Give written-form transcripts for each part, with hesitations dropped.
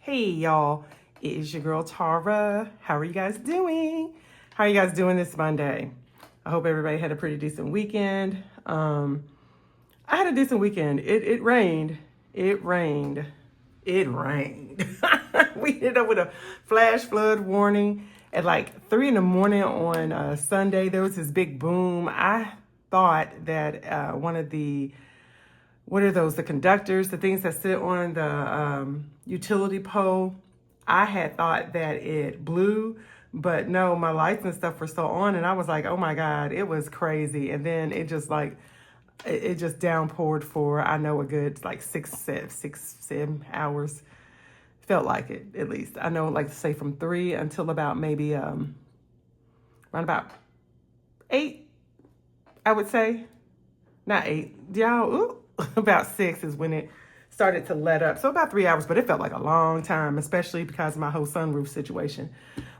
Hey y'all, it is your girl Tara. How are you guys doing? How are you guys doing this Monday? I hope everybody had a pretty decent weekend. I had a decent weekend. It rained. It rained. It rained. We ended up with a flash flood warning at like 3 in the morning on Sunday. There was this big boom. I thought that one of the what are those? The conductors, the things that sit on the utility pole. I had thought that it blew, but no, my lights and stuff were still on, and I was like, oh my God, it was crazy. And then it just it just downpoured for, I know, a good like 7 hours. Felt like it, at least. I know, like, say from 3 until about maybe around about 8, I would say. Not 8. Y'all, ooh. About 6 is when it started to let up. So about 3 hours, but it felt like a long time, especially because of my whole sunroof situation.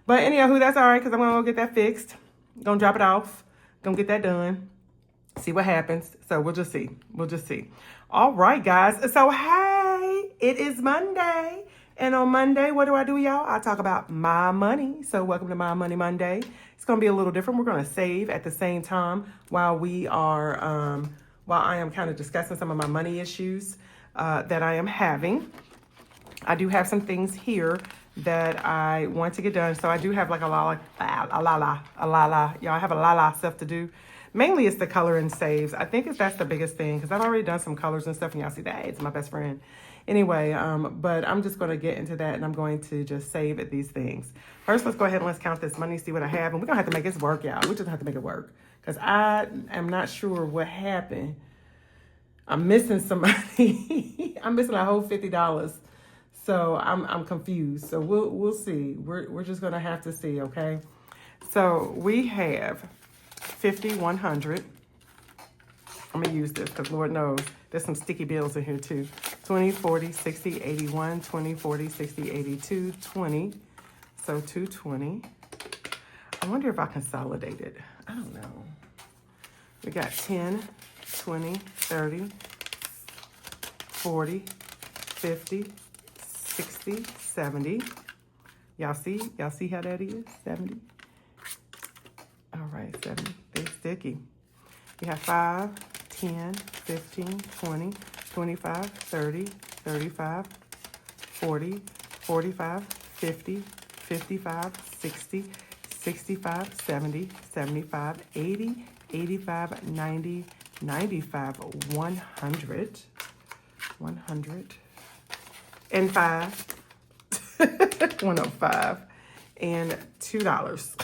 But anyhow, that's all right, because I'm going to go get that fixed. Gonna drop it off. Gonna get that done. See what happens. So we'll just see. We'll just see. All right, guys. So, hey, it is Monday. And on Monday, what do, y'all? I talk about my money. So welcome to My Money Monday. It's going to be a little different. We're going to save at the same time while I am kind of discussing some of my money issues that I am having. I do have some things here that I want to get done. So I do have like a la. Y'all, I have a la stuff to do. Mainly it's the color and saves. I think that's the biggest thing because I've already done some colors and stuff, and y'all see that. Hey, it's my best friend. Anyway, but I'm just going to get into that, and I'm going to just save at these things. First, let's go ahead and let's count this money, see what I have. And we're going to have to make this work, y'all. We just have to make it work because I am not sure what happened. I'm missing some money. I'm missing a whole $50. So I'm confused. So we'll see. We're just going to have to see, okay? So we have 50, 100. I'm going to use this because Lord knows there's some sticky bills in here too. 20, 40, 60, 81, 20, 40, 60, 82, 20. So 220. I wonder if I consolidated. I don't know. We got 10, 20, 30, 40, 50, 60, 70. Y'all see? Y'all see how that is? 70. All right, 70. They're sticky. We have 5, 10, 15, 20, 25, 30, 35, 40, 45, 50, 55, 60, 65, 70, 75, 80, 85, 90, 95, 100, 100, and 5, 105, and $2.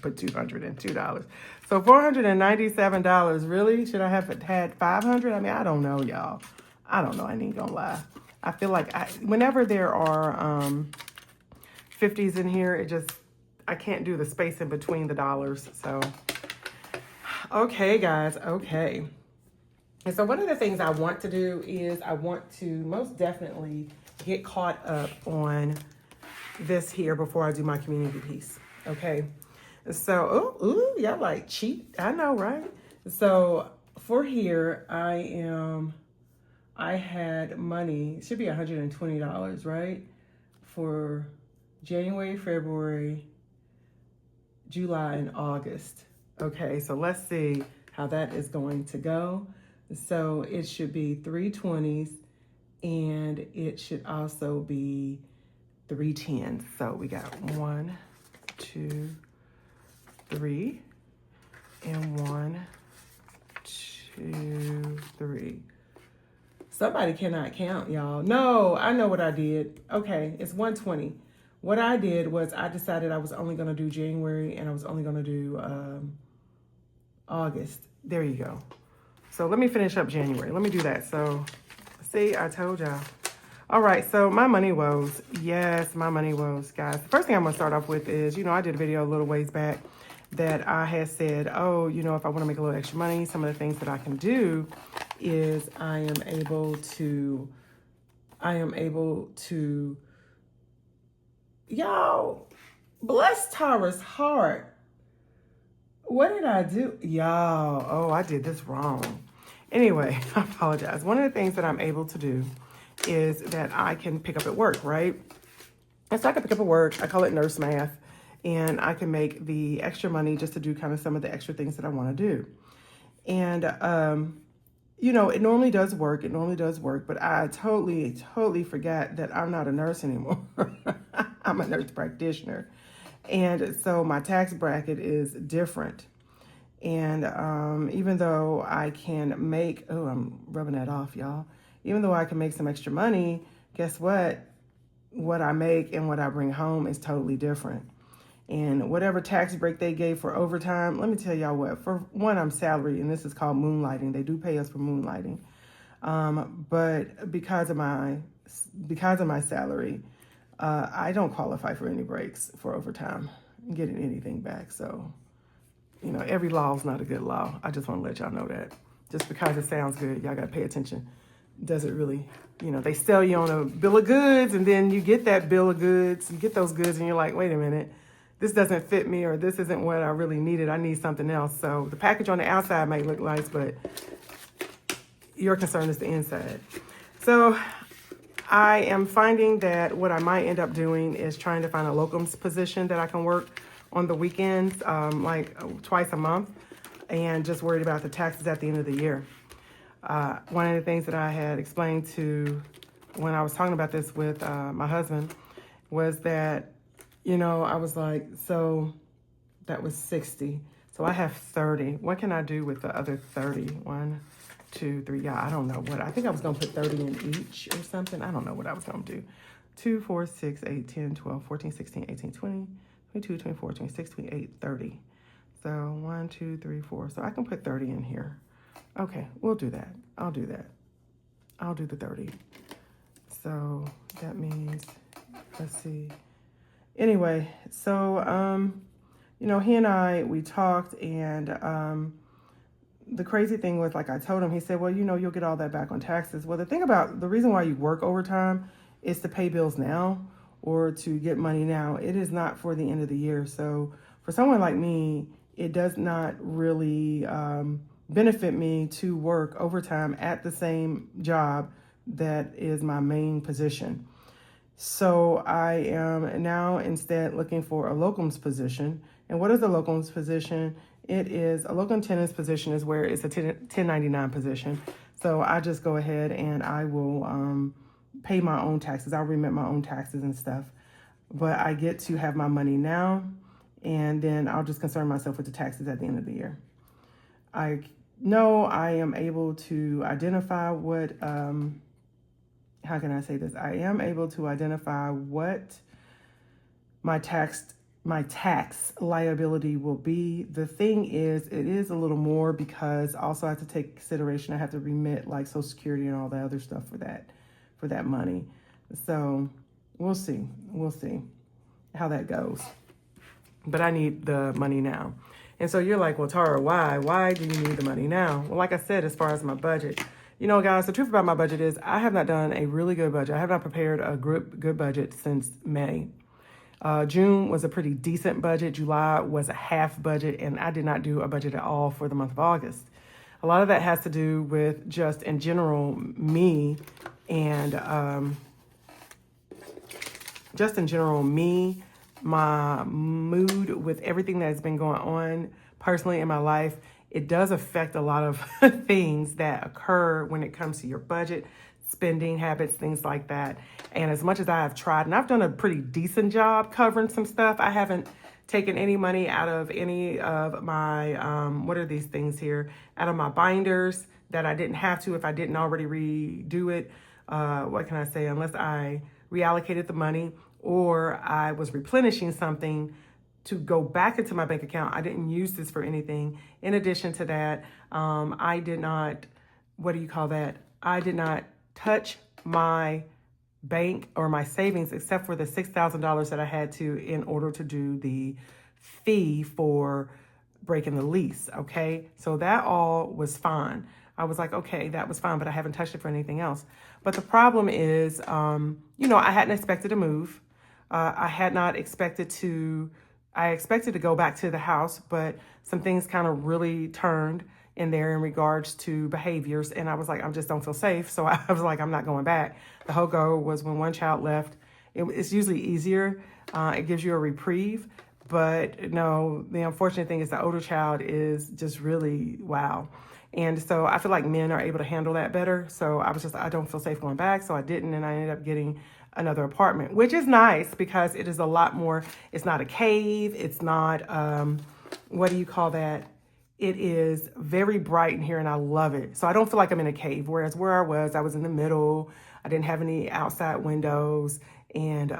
Put $202. So $497. Really? Should I have had 500? I mean, I don't know, y'all. I don't know. I ain't gonna lie. I feel like whenever there are 50s in here, I can't do the space in between the dollars. So, okay, guys. Okay. And so one of the things I want to do is I want to most definitely get caught up on this here before I do my community piece. Okay. So, y'all like cheat. I know, right? So for here, I had money, it should be $120, right? For January, February, July, and August. Okay, so let's see how that is going to go. So it should be 320s, and it should also be 310s. So we got 1, 2, 3, and 1, 2, 3. Somebody cannot count, y'all. No, I know what I did. Okay, it's 120. What I did was I decided I was only going to do January and I was only going to do August. There you go. So let me finish up January. Let me do that. So, see, I told y'all. All right, so my money woes. Yes, my money woes, guys. The first thing I'm going to start off with is, I did a video a little ways back that I had said, if I want to make a little extra money, some of the things that I can do is I am able to, y'all, bless Tara's heart. What did I do? Y'all, I did this wrong. Anyway, I apologize. One of the things that I'm able to do is that I can pick up at work, right? And so I can pick up at work. I call it nurse math. And I can make the extra money just to do kind of some of the extra things that I want to do. And, it normally does work. It normally does work. But I totally forget that I'm not a nurse anymore. I'm a nurse practitioner. And so my tax bracket is different. And even though I can make, I'm rubbing that off, y'all. Even though I can make some extra money, guess what? What I make and what I bring home is totally different. And whatever tax break they gave for overtime, let me tell y'all what. For one, I'm salaried, and this is called moonlighting. They do pay us for moonlighting. But because of my salary, I don't qualify for any breaks for overtime, getting anything back. So, every law is not a good law. I just want to let y'all know that. Just because it sounds good, y'all got to pay attention. Does it really? They sell you on a bill of goods, and then you get that bill of goods, you get those goods, and you're like, wait a minute, this doesn't fit me, or this isn't what I really needed. I need something else. So the package on the outside might look nice, but your concern is the inside. So I am finding that what I might end up doing is trying to find a locums position that I can work on the weekends, like twice a month, and just worried about the taxes at the end of the year. One of the things that I had explained to when I was talking about this with my husband was that, I was like, so that was 60. So I have 30. What can I do with the other 30? 1, 2, 3. Yeah, I don't know what. I think I was going to put 30 in each or something. I don't know what I was going to do. 2, 4, 6, 8, 10, 12, 14, 16, 18, 20, 22, 24, 26, 28, 30. So 1, 2, 3, 4. So I can put 30 in here. Okay, we'll do that. I'll do that. I'll do the 30. So that means, let's see. Anyway, so, he and I, we talked, and the crazy thing was, like I told him, he said, well, you'll get all that back on taxes. Well, the reason why you work overtime is to pay bills now or to get money now. It is not for the end of the year. So for someone like me, it does not really benefit me to work overtime at the same job that is my main position. So I am now instead looking for a locums position. And what is a locums position? It is a locum tenens position is where it's a 1099 position. So I just go ahead and I will pay my own taxes. I'll remit my own taxes and stuff. But I get to have my money now, and then I'll just concern myself with the taxes at the end of the year. I know I am able to identify what, how can I say this? I am able to identify what my tax liability will be. The thing is, it is a little more because also I have to take consideration. I have to remit like Social Security and all the other stuff for that money. So we'll see how that goes. But I need the money now. And so you're like, well, Tara, why do you need the money now? Well, like I said, as far as my budget, guys, the truth about my budget is I have not done a really good budget. I have not prepared a good budget since May. June was a pretty decent budget. July was a half budget, and I did not do a budget at all for the month of August. A lot of that has to do with just in general me and my mood with everything that's been going on personally in my life. It does affect a lot of things that occur when it comes to your budget, spending habits, things like that. And as much as I have tried, and I've done a pretty decent job covering some stuff, I haven't taken any money out of any of my, what are these things here, out of my binders that I didn't have to if I didn't already redo it. What can I say? Unless I reallocated the money or I was replenishing something to go back into my bank account. I didn't use this for anything. In addition to that, I did not, I did not touch my bank or my savings except for the $6,000 that I had to in order to do the fee for breaking the lease, okay? So that all was fine. I was like, okay, that was fine, but I haven't touched it for anything else. But the problem is, I hadn't expected to move. I had not expected to, I expected to go back to the house, but some things kind of really turned. in there in regards to behaviors. And I was like, I just don't feel safe. So I was like, I'm not going back. The whole goal was when one child left, it's usually easier. It gives you a reprieve. But no, the unfortunate thing is the older child is just really, wow. And so I feel like men are able to handle that better. So I don't feel safe going back. So I didn't. And I ended up getting another apartment, which is nice because it is a lot more. It's not a cave. It's not, what do you call that? It is very bright in here and I love it. So I don't feel like I'm in a cave. Whereas where I was in the middle. I didn't have any outside windows and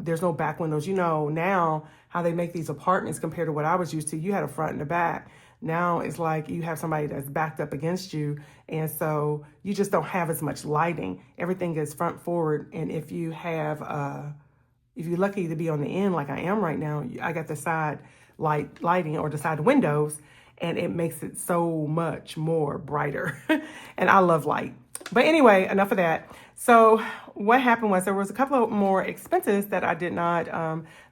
there's no back windows. You know, now how they make these apartments compared to what I was used to, you had a front and a back. Now it's like you have somebody that's backed up against you. And so you just don't have as much lighting. Everything is front forward. And if you have, if you're lucky to be on the end like I am right now, I got the side lighting or the side windows and it makes it so much more brighter. And I love light. But anyway, enough of that. So what happened was there was a couple of more expenses that I did not,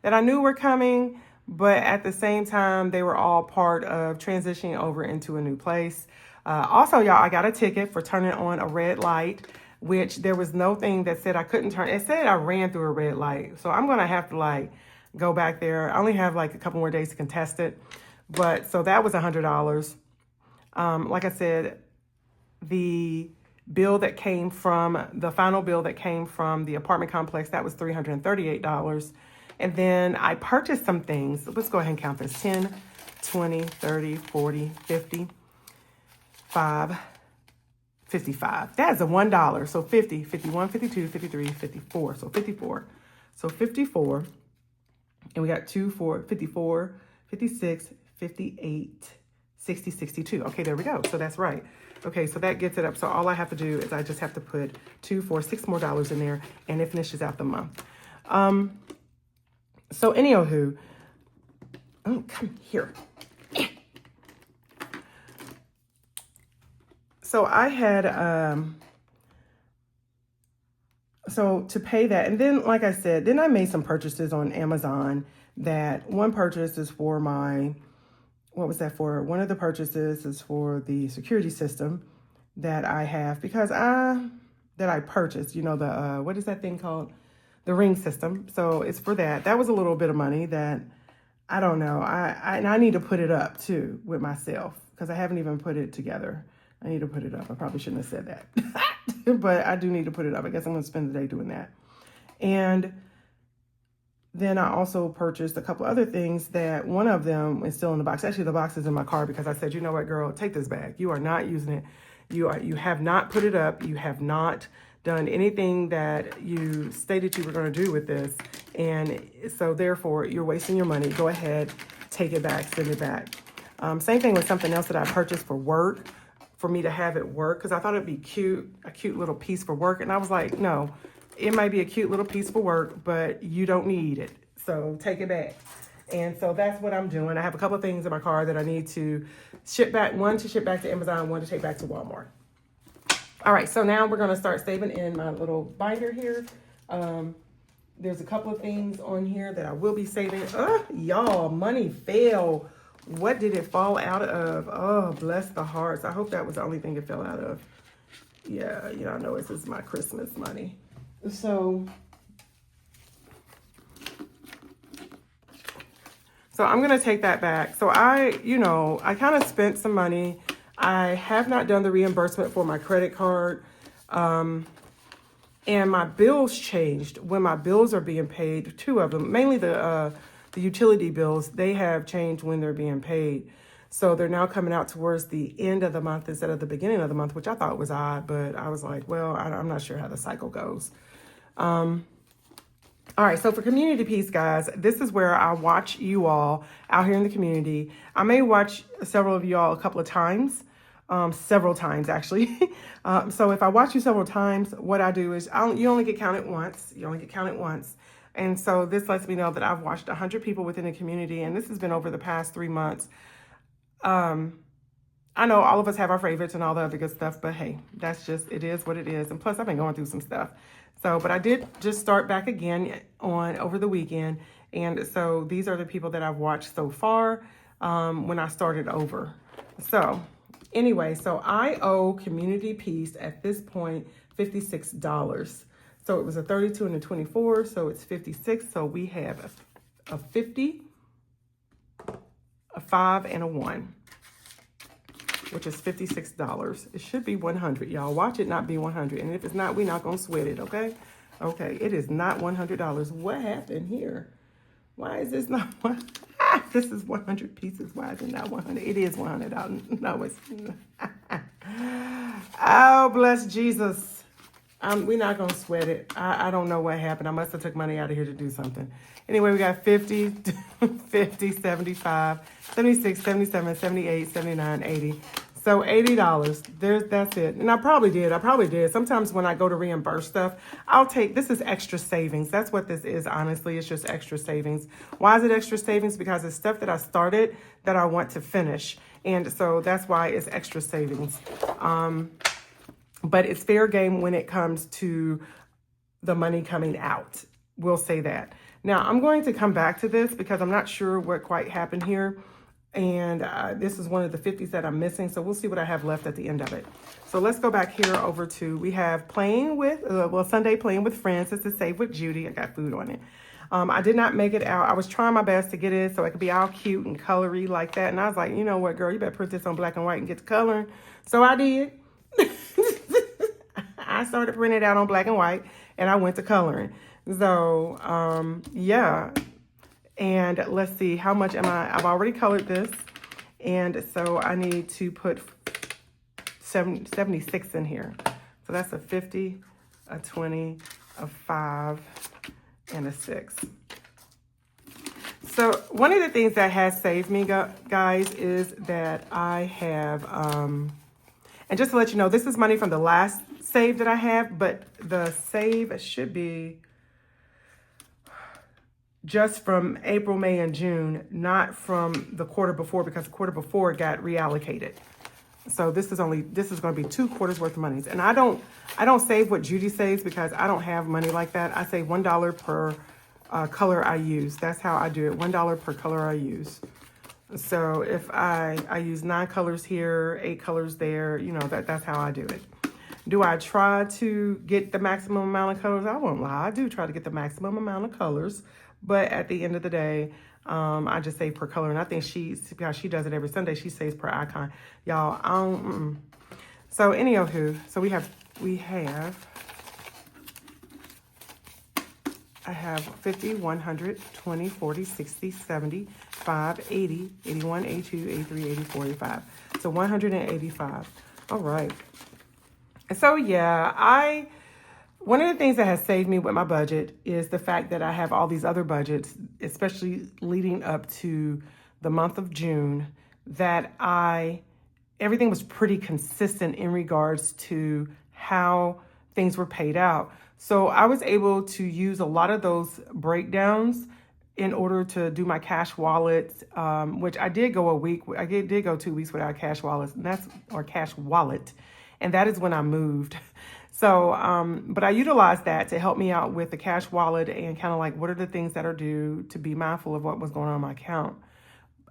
that I knew were coming. But at the same time, they were all part of transitioning over into a new place. Also, y'all, I got a ticket for turning on a red light, which there was no thing that said I couldn't turn. It said I ran through a red light. So I'm going to have to like go back there. I only have like a couple more days to contest it. But so that was $100. Like I said, the bill that came from the final bill that came from the apartment complex, that was $338. And then I purchased some things. Let's go ahead and count this. 10, 20, 30, 40, 50, 5, 55. That is a $1. So 50, 51, 52, 53, 54. So 54. So 54. And we got 2, 4, 54, 56, 58, 60, 62. Okay, there we go. So that's right. Okay, so that gets it up. So all I have to do is I just have to put 2, 4, 6 more dollars in there and it finishes out the month. So anywho, oh, come here. So I had, so to pay that, and then like I said, then I made some purchases on Amazon. That one purchase is for my, what was that for? One of the purchases is for the security system that I have because that I purchased, you know, the, what is that thing called? The Ring system. So it's for that. That was a little bit of money that I don't know. And I need to put it up too with myself because I haven't even put it together. I need to put it up. I probably shouldn't have said that, but I do need to put it up. I guess I'm going to spend the day doing that. And then I also purchased a couple other things that one of them is still in the box. Actually, the box is in my car because I said, you know what, girl, take this bag. You are not using it. You have not put it up. You have not done anything that you stated you were going to do with this. And so therefore you're wasting your money. Go ahead, take it back, send it back. Same thing with something else that I purchased for work, for me to have at work, because I thought it'd be cute, a cute little piece for work. And I was like, no, it might be a cute little piece for work, but you don't need it. So take it back. And so that's what I'm doing. I have a couple of things in my car that I need to ship back. One to ship back to Amazon, one to take back to Walmart. All right, so now we're going to start saving in my little binder here. There's a couple of things on here that I will be saving. Y'all, money fell. What did it fall out of? Oh, bless the hearts. I hope that was the only thing it fell out of. Yeah, you know, I know this is my Christmas money. So I'm going to take that back. So I kind of spent some money. I have not done the reimbursement for my credit card. And my bills changed when my bills are being paid. 2 of them, mainly the utility bills, they have changed when they're being paid. So they're now coming out towards the end of the month instead of the beginning of the month, which I thought was odd, but I was like, well, I'm not sure how the cycle goes. All right, so for Community Piece, guys, this is where I watch you all out here in the community. I may watch several of you all a couple of times, several times actually. So if I watch you several times, what I do is you only get counted once. You only get counted once. And so this lets me know that I've watched 100 people within the community, and this has been over the past 3 months. I know all of us have our favorites and all the other good stuff, but hey, that's just, it is what it is. And plus I've been going through some stuff. So, but I did just start back again over the weekend. And so these are the people that I've watched so far, when I started over. So Anyway, so I owe Community Peace at this point $56. So it was a 32 and a 24, so it's 56. So we have a 50, a 5, and a 1, which is $56. It should be 100, y'all. Watch it not be 100. And if it's not, we're not going to sweat it, okay? Okay, it is not $100. What happened here? Why is this not one? This is 100 pieces. Why is it not 100? It is $100. No, it's oh, bless Jesus. We're not going to sweat it. I don't know what happened. I must have took money out of here to do something. Anyway, we got 50, 50, 75, 76, 77, 78, 79, 80. So $80. That's it. And I probably did. Sometimes when I go to reimburse stuff, this is extra savings. That's what this is, honestly. It's just extra savings. Why is it extra savings? Because it's stuff that I started that I want to finish. And so that's why it's extra savings. But it's fair game when it comes to the money coming out. We'll say that. Now, I'm going to come back to this because I'm not sure what quite happened here. And this is one of the 50s that I'm missing. So we'll see what I have left at the end of it. So let's go back here over to, we have playing with, Sunday playing with friends. This is Save with Judy. I got food on it. I did not make it out. I was trying my best to get it so it could be all cute and colory like that. And I was like, you know what, girl, you better put this on black and white and get to coloring. So I did. I started printing it out on black and white and I went to coloring. So, yeah. And let's see, how much am I? I've already colored this. And so I need to put 76 in here. So that's a 50, a 20, a 5, and a 6. So one of the things that has saved me, guys, is that I have, and just to let you know, this is money from the last save that I have, but the save should be just from April, May, and June, not from the quarter before, because the quarter before got reallocated. So this is going to be 2 quarters worth of monies. And I don't save what Judy saves because I don't have money like that. I save $1 per color I use. That's how I do it. $1 per color I use. So if I use 9 colors here, 8 colors there, you know, that's how I do it. Do I try to get the maximum amount of colors? I won't lie. I do try to get the maximum amount of colors. But at the end of the day, I just save per color. And I think because she does it every Sunday, she saves per icon. Y'all, So anywho, so I have 50, 100, 20, 40, 60, 70, 5, 80, 81, 82, 83, 84, 85. So 185. All right. So yeah, one of the things that has saved me with my budget is the fact that I have all these other budgets, especially leading up to the month of June, that everything was pretty consistent in regards to how things were paid out. So I was able to use a lot of those breakdowns in order to do my cash wallets, which I did go a week. I did go 2 weeks without cash wallets, or cash wallet. And that is when I moved. So, but I utilized that to help me out with the cash wallet and kind of like, what are the things that are due, to be mindful of what was going on in my account.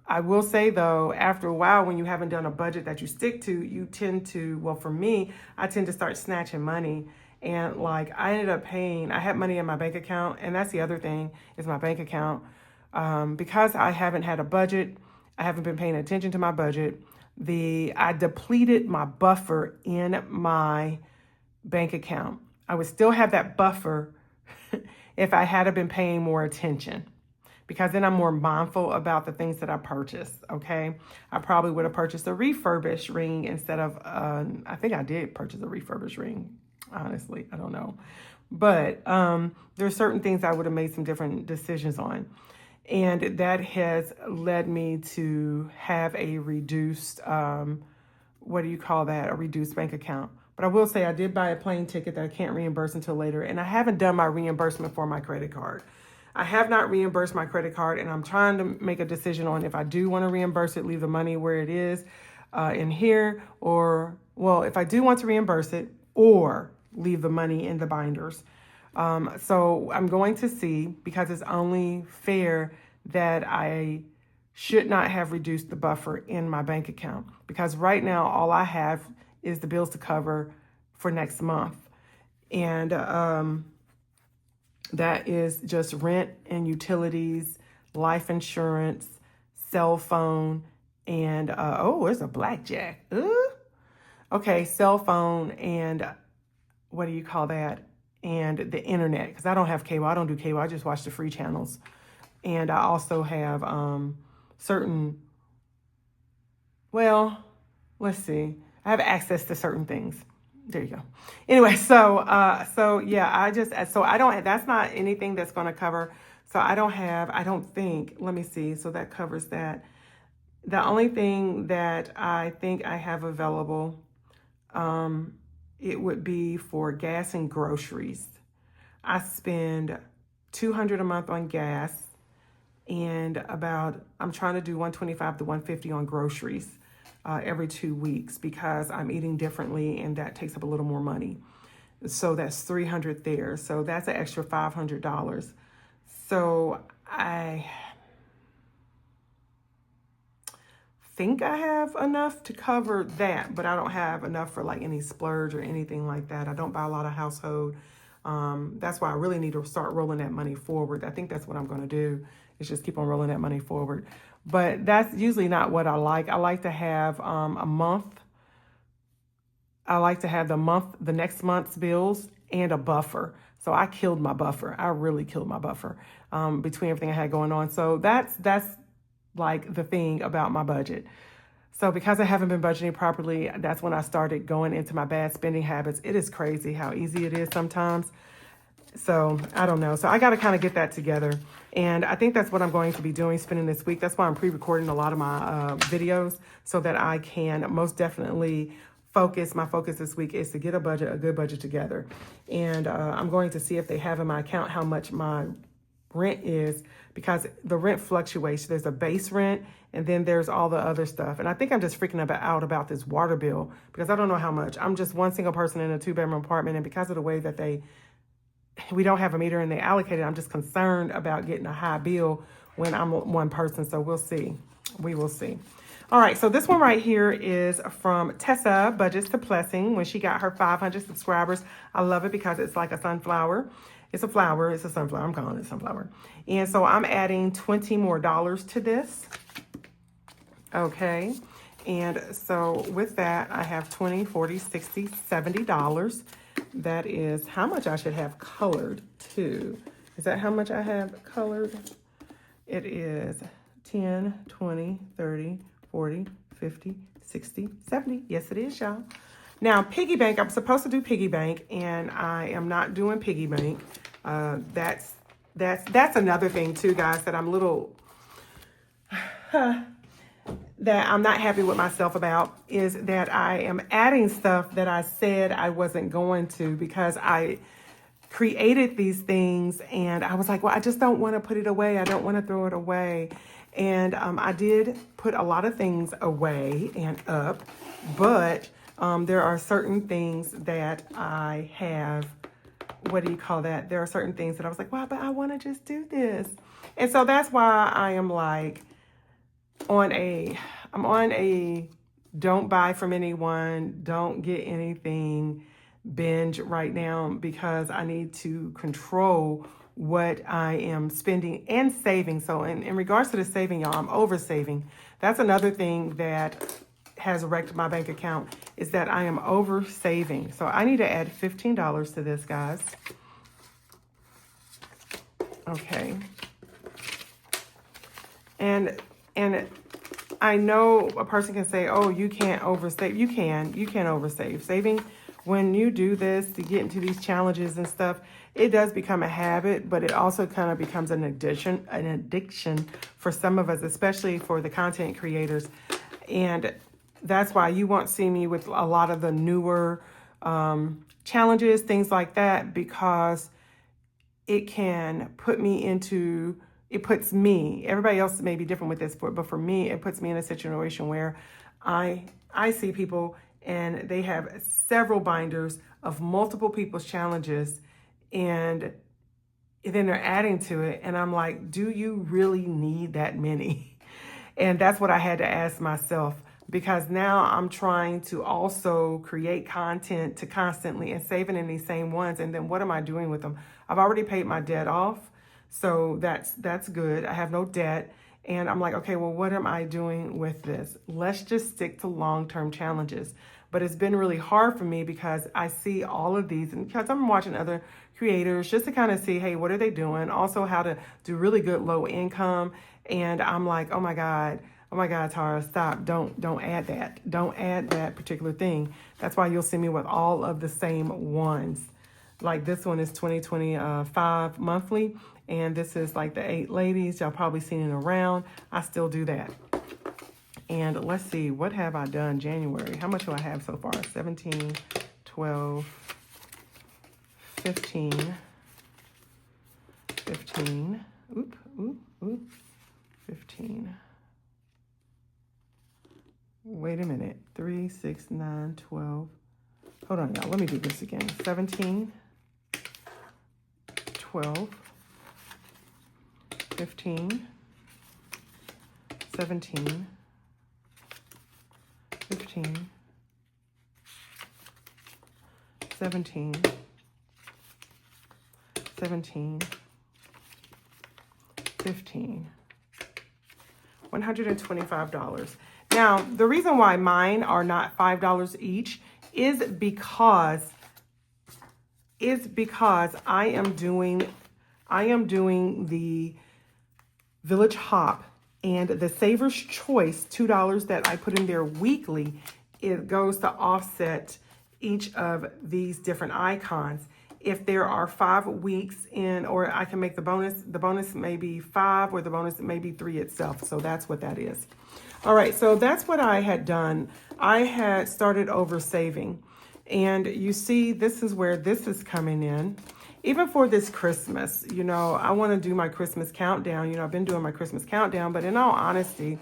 I will say though, after a while, when you haven't done a budget that you stick to, you tend to, well, for me, I tend to start snatching money. And like, I ended up paying, I had money in my bank account. And that's the other thing, is my bank account. Because I haven't had a budget, I haven't been paying attention to my budget. I depleted my buffer in my bank account. I would still have that buffer if I had been paying more attention, because then I'm more mindful about the things that I purchase. Okay. I probably would have purchased a refurbished ring instead of, I think I did purchase a refurbished ring. Honestly, I don't know. But there's certain things I would have made some different decisions on. And that has led me to have a reduced, a reduced bank account. But I will say I did buy a plane ticket that I can't reimburse until later. And I haven't done my reimbursement for my credit card. I have not reimbursed my credit card, and I'm trying to make a decision on if I do want to reimburse it, leave the money where it is in here, if I do want to reimburse it, or leave the money in the binders. So I'm going to see, because it's only fair that I should not have reduced the buffer in my bank account, because right now all I have is the bills to cover for next month. And that is just rent and utilities, life insurance, cell phone, and oh, there's a blackjack. Okay, cell phone and what do you call that? And the internet, because I don't have cable. I don't do cable. I just watch the free channels. And I also have certain, well, let's see. I have access to certain things. There you go. Anyway, so yeah, I don't, that's not anything that's going to cover. So I don't think, let me see. So that covers that. The only thing that I think I have available, it would be for gas and groceries. I spend $200 a month on gas, and I'm trying to do $125 to $150 on groceries every 2 weeks, because I'm eating differently and that takes up a little more money. So that's $300 there. So that's an extra $500. So I think I have enough to cover that, but I don't have enough for like any splurge or anything like that. I don't buy a lot of household. That's why I really need to start rolling that money forward. I think that's what I'm going to do, is just keep on rolling that money forward. But that's usually not what I like. I like to have a month. I like to have the next month's bills and a buffer. So I killed my buffer. I really killed my buffer between everything I had going on. So that's like the thing about my budget. So because I haven't been budgeting properly, that's when I started going into my bad spending habits. It is crazy how easy it is sometimes. So I don't know. So I got to kind of get that together. And I think that's what I'm going to be doing, spending this week. That's why I'm pre-recording a lot of my videos, so that I can most definitely focus. My focus this week is to get a good budget together. And I'm going to see if they have in my account how much my rent is, because the rent fluctuates. There's a base rent, and then there's all the other stuff. And I think I'm just freaking out about this water bill, because I don't know how much. I'm just one single person in a 2-bedroom apartment, and because of the way that we don't have a meter and they allocate it, I'm just concerned about getting a high bill when I'm one person. So we'll see. We will see. All right, so this one right here is from Tessa Budgets to Blessing, when she got her 500 subscribers. I love it because it's like a sunflower. It's a flower. It's a sunflower. I'm calling it sunflower. And so I'm adding $20 more to this. Okay. And so with that, I have $20, $40, $60, $70. That is how much I should have colored too. Is that how much I have colored? It is 10, 20, 30, 40, 50, 60, 70. Yes, it is, y'all. Now, piggy bank, I'm supposed to do piggy bank, and I am not doing piggy bank. That's another thing too, guys, that I'm a little that I'm not happy with myself about, is that I am adding stuff that I said I wasn't going to, because I created these things and I was like, well, I just don't want to put it away. I don't want to throw it away. And I did put a lot of things away and up, but there are certain things that I have, what do you call that? There are certain things that I was like, wow, but I want to just do this. And so that's why I am like I'm on a don't buy from anyone, don't get anything binge right now, because I need to control what I am spending and saving. So in regards to the saving, y'all, I'm over saving. That's another thing that has wrecked my bank account, is that I am over saving. So I need to add $15 to this, guys. Okay. And I know a person can say, oh, you can't oversave. You can oversave. Saving, when you do this to get into these challenges and stuff, it does become a habit, but it also kind of becomes an addiction for some of us, especially for the content creators. And that's why you won't see me with a lot of the newer challenges, things like that, because it can put me into, it puts me, everybody else may be different with this, but for me, it puts me in a situation where I see people and they have several binders of multiple people's challenges, and then they're adding to it. And I'm like, do you really need that many? And that's what I had to ask myself, because now I'm trying to also create content to constantly and saving in these same ones. And then what am I doing with them? I've already paid my debt off. So that's good. I have no debt. And I'm like, okay, well, what am I doing with this? Let's just stick to long-term challenges. But it's been really hard for me because I see all of these, and because I'm watching other creators just to kind of see, hey, what are they doing? Also how to do really good low income. And I'm like, oh my God, Tara, stop. Don't add that. Don't add that particular thing. That's why you'll see me with all of the same ones. Like this one is 2025 monthly, and this is like the 8 ladies. Y'all probably seen it around. I still do that. And let's see, what have I done January? How much do I have so far? 17, 12, 15, 15, 15. Wait a minute, 3, 6, 9, 12. Hold on, y'all, let me do this again. 17, 12, 15, 17, 15, 17, 17, 15, $125. Now, the reason why mine are not $5 each is because I am doing the Village Hop, and the Saver's Choice $2 that I put in there weekly, it goes to offset each of these different icons. If there are 5 weeks in, or I can make the bonus may be 5, or the bonus may be 3 itself. So that's what that is. All right, so that's what I had done. I had started over saving, and you see, this is where this is coming in. Even for this Christmas, you know, I want to do my Christmas countdown. You know, I've been doing my Christmas countdown, but in all honesty,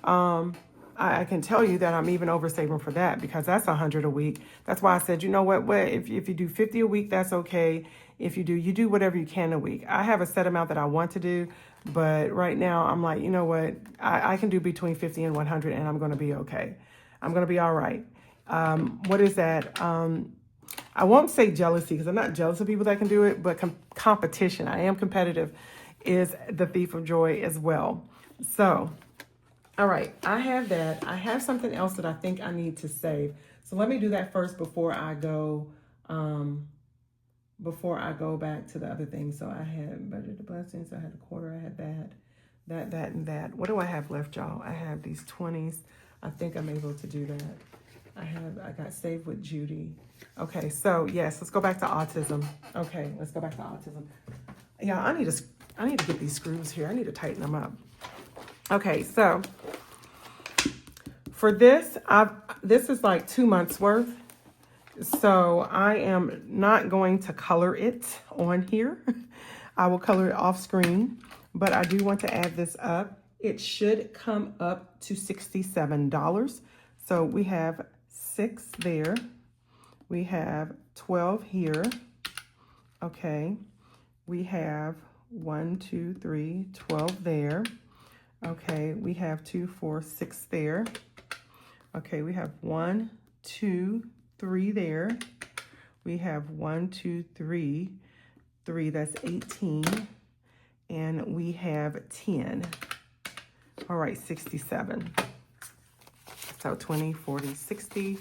I can tell you that I'm even over saving for that, because that's $100 a week. That's why I said, you know what, if you do 50 a week, that's okay. If you do whatever you can a week. I have a set amount that I want to do, but right now I'm like, you know what, I can do between 50 and 100, and I'm going to be okay. I'm going to be all right. What is that? I won't say jealousy, because I'm not jealous of people that can do it, but competition. I am competitive, is the thief of joy as well. So, all right, I have that. I have something else that I think I need to save. So let me do that first before I go back to the other things. So I had budgeted blessings. I had a quarter. I had that, and that. What do I have left, y'all? I have these 20s. I think I'm able to do that. I got saved with Judy. Okay, so yes, let's go back to autism. Okay, let's go back to autism. Yeah, I need to get these screws here. I need to tighten them up. Okay, so for this, this is like 2 months worth. So I am not going to color it on here. I will color it off screen, but I do want to add this up. It should come up to $67. So we have 6 there. We have 12 here. Okay. We have 1, 2, 3, 12 there. Okay. We have 2, 4, 6 there. Okay. We have 1, 2, 3 there. We have 1, 2, 3, 3. That's 18. And we have 10. All right. 67. So 20, 40, 60,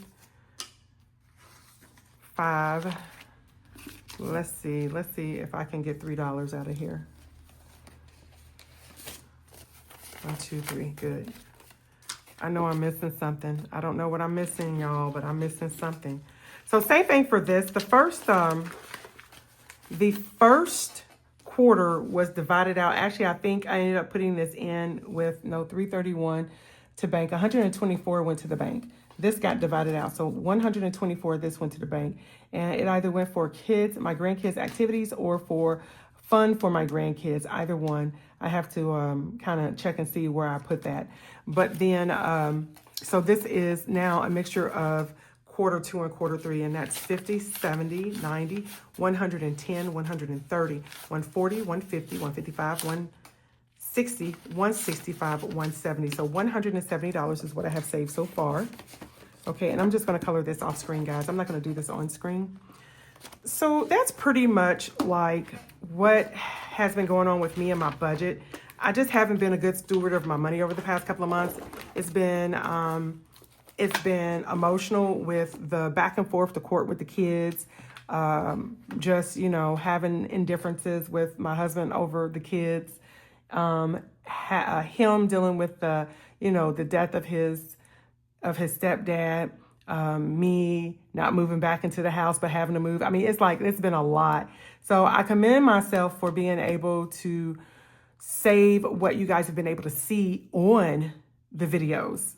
5. Let's see if I can get $3 out of here. 1, 2, 3, good. I know I'm missing something. I don't know what I'm missing, y'all, but I'm missing something. So same thing for this. The first quarter was divided out. Actually, I think I ended up putting this in with 331 to bank. 124 went to the bank. This got divided out. So 124, this went to the bank. And it either went for kids, my grandkids' activities, or for fun for my grandkids, either one. I have to kind of check and see where I put that. But then, so this is now a mixture of quarter 2 and quarter 3, and that's 50, 70, 90, 110, 130, 140, 150, 155, 60, 165, 170. So $170 is what I have saved so far. Okay, and I'm just going to color this off screen, guys. I'm not going to do this on screen. So that's pretty much like what has been going on with me and my budget. I just haven't been a good steward of my money over the past couple of months. It's been emotional with the back and forth to court with the kids. Just, you know, having indifferences with my husband over the kids. Him dealing with the, you know, the death of his stepdad. Me not moving back into the house, but having to move. I mean, it's been a lot. So I commend myself for being able to save what you guys have been able to see on the videos.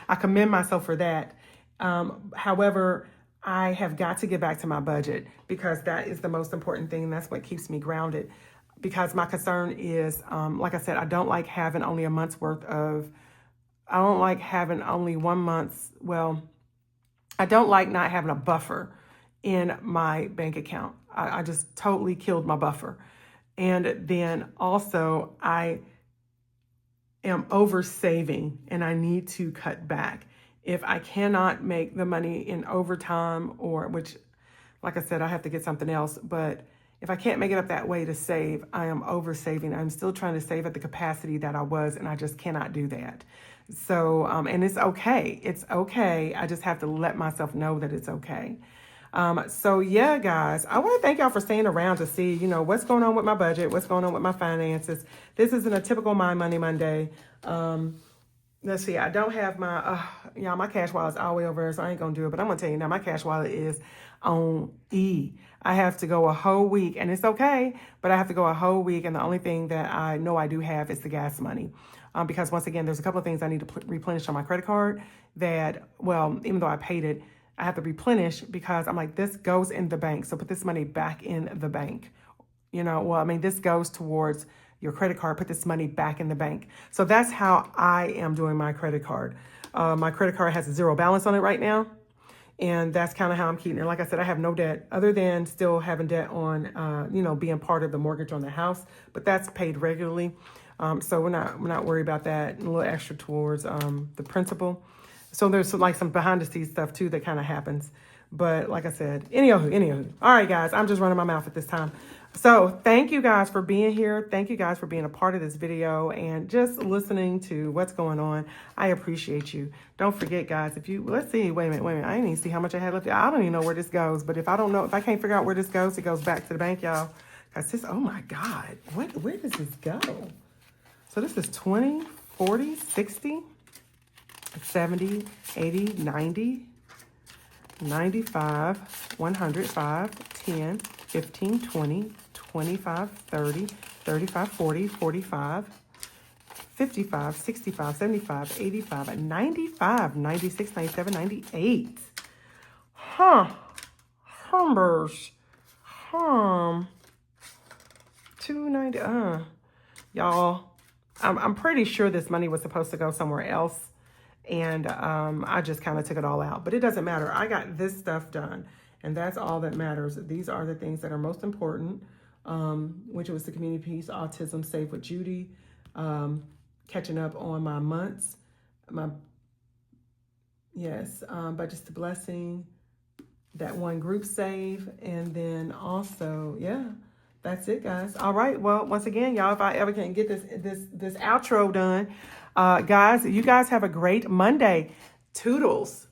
I commend myself for that. However, I have got to get back to my budget because that is the most important thing. That's what keeps me grounded. Because my concern is, like I said, I don't like having only a month's worth of, I don't like having only 1 month's, well, I don't like not having a buffer in my bank account. I just totally killed my buffer. And then also I am over saving and I need to cut back. If I cannot make the money in overtime or, which, like I said, I have to get something else, but if I can't make it up that way to save, I am over saving. I'm still trying to save at the capacity that I was, and I just cannot do that. So, and it's okay. It's okay. I just have to let myself know that it's okay. So yeah, guys, I want to thank y'all for staying around to see, you know, what's going on with my budget, what's going on with my finances. This isn't a typical My Money Monday. Let's see, I don't have my, my cash wallet's all the way over there, so I ain't going to do it. But I'm going to tell you now, my cash wallet is on E. I have to go a whole week, and it's okay, but I have to go a whole week. And the only thing that I know I do have is the gas money. Because once again, there's a couple of things I need to replenish on my credit card that, well, even though I paid it, I have to replenish because I'm like, this goes in the bank. So put this money back in the bank. You know, well, I mean, this goes towards your credit card, put this money back in the bank. So that's how I am doing my credit card. My credit card has a zero balance on it right now. And that's kind of how I'm keeping it. Like I said, I have no debt other than still having debt on, being part of the mortgage on the house, but that's paid regularly. So we're not worried about that. And a little extra towards the principal. So there's some behind the scenes stuff too that kind of happens. But like I said, anywho. All right, guys, I'm just running my mouth at this time. So thank you guys for being here. Thank you guys for being a part of this video and just listening to what's going on. I appreciate you. Don't forget, guys, let's see, wait a minute. I didn't even see how much I had left. I don't even know where this goes. But if I can't figure out where this goes, it goes back to the bank, y'all. Because this, oh my God, where does this go? So this is 20, 40, 60, 70, 80, 90, 95, 105, 10, 15, 20, 25, 30, 35, 40, 45, 55, 65, 75, 85, 95, 96, 97, 98. Humbers. 290. Y'all, I'm pretty sure this money was supposed to go somewhere else. And I just kind of took it all out. But it doesn't matter. I got this stuff done. And that's all that matters. These are the things that are most important, which was the community piece, autism, Safe with Judy, catching up on my months, budget's the blessing, that one group save, and then also, yeah, that's it, guys. All right. Well, once again, y'all, if I ever can get this outro done, guys, you guys have a great Monday. Toodles.